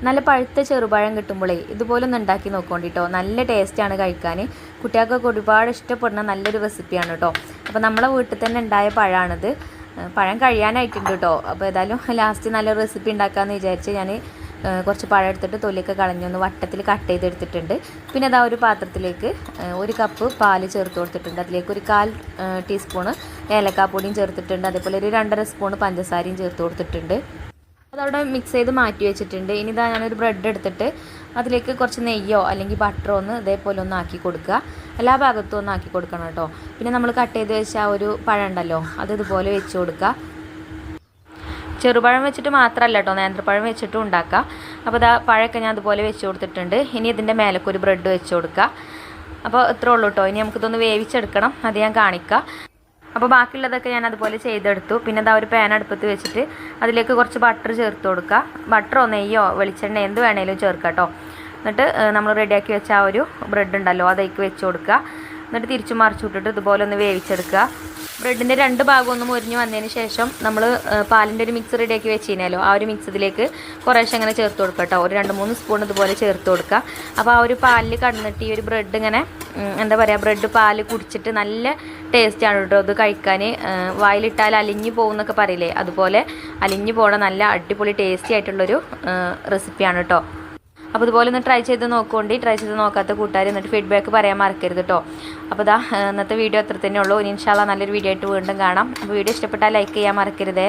നല്ല പഴുത്ത ചെറുപഴം കിട്ടുമ്പോഴേ ഇതുപോലൊന്ന് ഉണ്ടാക്കി നോക്കോണ്ടിട്ടോ. നല്ല ടേസ്റ്റാണ് കഴിക്കാൻ. കുട്ടികൾക്കൊക്കെ ഒരുപാട് ഇഷ്ടപ്പെടുന്ന നല്ലൊരു റെസിപ്പിയാണ് കേട്ടോ. അപ്പോൾ നമ്മളെ വീട്ടിൽ തന്നെ ഉണ്ടായ പഴമാണിത്. പഴം കഴിയാനായിട്ടുണ്ട് കേട്ടോ. അപ്പോൾ ഏതായാലും ലാസ്റ്റ് നല്ലൊരു റെസിപ്പി ഉണ്ടാക്കാമെന്ന് വിചാരിച്ച് ഞാൻ കുറച്ച് പഴം എടുത്തിട്ട് തൊലിയൊക്കെ കളഞ്ഞൊന്ന് വട്ടത്തിൽ കട്ട് ചെയ്തെടുത്തിട്ടുണ്ട്. പിന്നെ അതാ ഒരു പാത്രത്തിലേക്ക് 1 കപ്പ് പാല് ചേർത്ത് കൊടുത്തിട്ടുണ്ട്. അതിലേക്ക് ഒരു 1/4 ടീസ്പൂണ് ഏലക്കാപ്പൊടിയും ചേർത്തിട്ടുണ്ട്. അതേപോലെ ഒരു 2.5 സ്പൂണ് പഞ്ചസാരയും ചേർത്ത് കൊടുത്തിട്ടുണ്ട്. അതവിടെ മിക്സ് ചെയ്ത് മാറ്റി വെച്ചിട്ടുണ്ട്. ഇനി ഇതാ ഞാനൊരു ബ്രെഡ് എടുത്തിട്ട് അതിലേക്ക് കുറച്ച് നെയ്യോ അല്ലെങ്കിൽ ബട്ടറോ ഒന്ന് ഇതേപോലെ ഒന്ന് ആക്കി കൊടുക്കുക. എല്ലാ ഭാഗത്തും ഒന്ന് ആക്കി കൊടുക്കണം കേട്ടോ. പിന്നെ നമ്മൾ കട്ട് ചെയ്ത് വെച്ച ആ ഒരു പഴം ഉണ്ടല്ലോ, അത് ഇതുപോലെ വെച്ച് കൊടുക്കുക. ചെറുപഴം വെച്ചിട്ട് മാത്രമല്ല കേട്ടോ, നേന്ത്രപ്പഴം വെച്ചിട്ടും ഉണ്ടാക്കുക. അപ്പോൾ ഇതാ പഴമൊക്കെ ഞാൻ അതുപോലെ വെച്ച് കൊടുത്തിട്ടുണ്ട്. ഇനി ഇതിൻ്റെ മേലേക്ക് ഒരു ബ്രെഡ് വെച്ച് കൊടുക്കുക. അപ്പോൾ ഇത്രേ ഉള്ളൂ കേട്ടോ. ഇനി നമുക്കിതൊന്ന് വേവിച്ചെടുക്കണം, അത് ഞാൻ കാണിക്കാം. അപ്പോൾ ബാക്കിയുള്ളതൊക്കെ ഞാൻ അതുപോലെ ചെയ്തെടുത്തു. പിന്നെ അതാ ഒരു പാൻ അടുപ്പത്ത് വെച്ചിട്ട് അതിലേക്ക് കുറച്ച് ബട്ടർ ചേർത്ത് കൊടുക്കുക. ബട്ടറോ നെയ്യോ വെളിച്ചെണ്ണ എന്ത് വേണേലും ചേർക്കുക കേട്ടോ. എന്നിട്ട് നമ്മൾ റെഡിയാക്കി വെച്ച ആ ഒരു ബ്രെഡ് ഉണ്ടല്ലോ അതേക്ക് വെച്ച് കൊടുക്കുക. എന്നിട്ട് തിരിച്ചു മറിച്ചു വിട്ടിട്ട് ഇതുപോലെ ഒന്ന് വേവിച്ചെടുക്കുക. ബ്രെഡിൻ്റെ 2 ഭാഗം ഒന്ന് മുരിഞ്ഞ് വന്നതിന് ശേഷം നമ്മൾ പാലിൻ്റെ ഒരു മിക്സ് റെഡിയാക്കി വെച്ചിരുന്നല്ലോ, ആ ഒരു മിക്സ് ഇതിലേക്ക് കുറേശ്ശെ അങ്ങനെ ചേർത്ത് കൊടുക്കുക കേട്ടോ. ഒരു 2-3 സ്പൂൺ ഇതുപോലെ ചേർത്ത് കൊടുക്കുക. അപ്പോൾ ആ ഒരു പാലിൽ കടന്നിട്ട് ഈ ഒരു ബ്രെഡ് ഇങ്ങനെ എന്താ പറയുക, ബ്രെഡ് പാല് കുടിച്ചിട്ട് നല്ല ടേസ്റ്റാണ് കേട്ടോ ഇത് കഴിക്കാൻ. വായിലിട്ടാൽ അലിഞ്ഞു പോകുന്നൊക്കെ പറയില്ലേ, അതുപോലെ അലിഞ്ഞു പോകണ നല്ല അടിപൊളി ടേസ്റ്റി ആയിട്ടുള്ളൊരു റെസിപ്പിയാണ് കേട്ടോ. അപ്പോൾ ഇതുപോലെ ഒന്ന് ട്രൈ ചെയ്ത് നോക്കുകൊണ്ട്, ട്രൈ ചെയ്ത് നോക്കാത്ത കൂട്ടുകാർ എന്നിട്ട് ഫീഡ്ബാക്ക് പറയാൻ മറക്കരുത് കേട്ടോ. അപ്പോൾ ഇതാ ഇന്നത്തെ വീഡിയോ അത്ര തന്നെ ഉള്ളൂ. ഇനി ഇൻഷാല്ലാ നല്ലൊരു വീഡിയോ ആയിട്ട് വീണ്ടും കാണാം. അപ്പോൾ വീഡിയോ ഇഷ്ടപ്പെട്ടാൽ ലൈക്ക് ചെയ്യാൻ മറക്കരുതേ.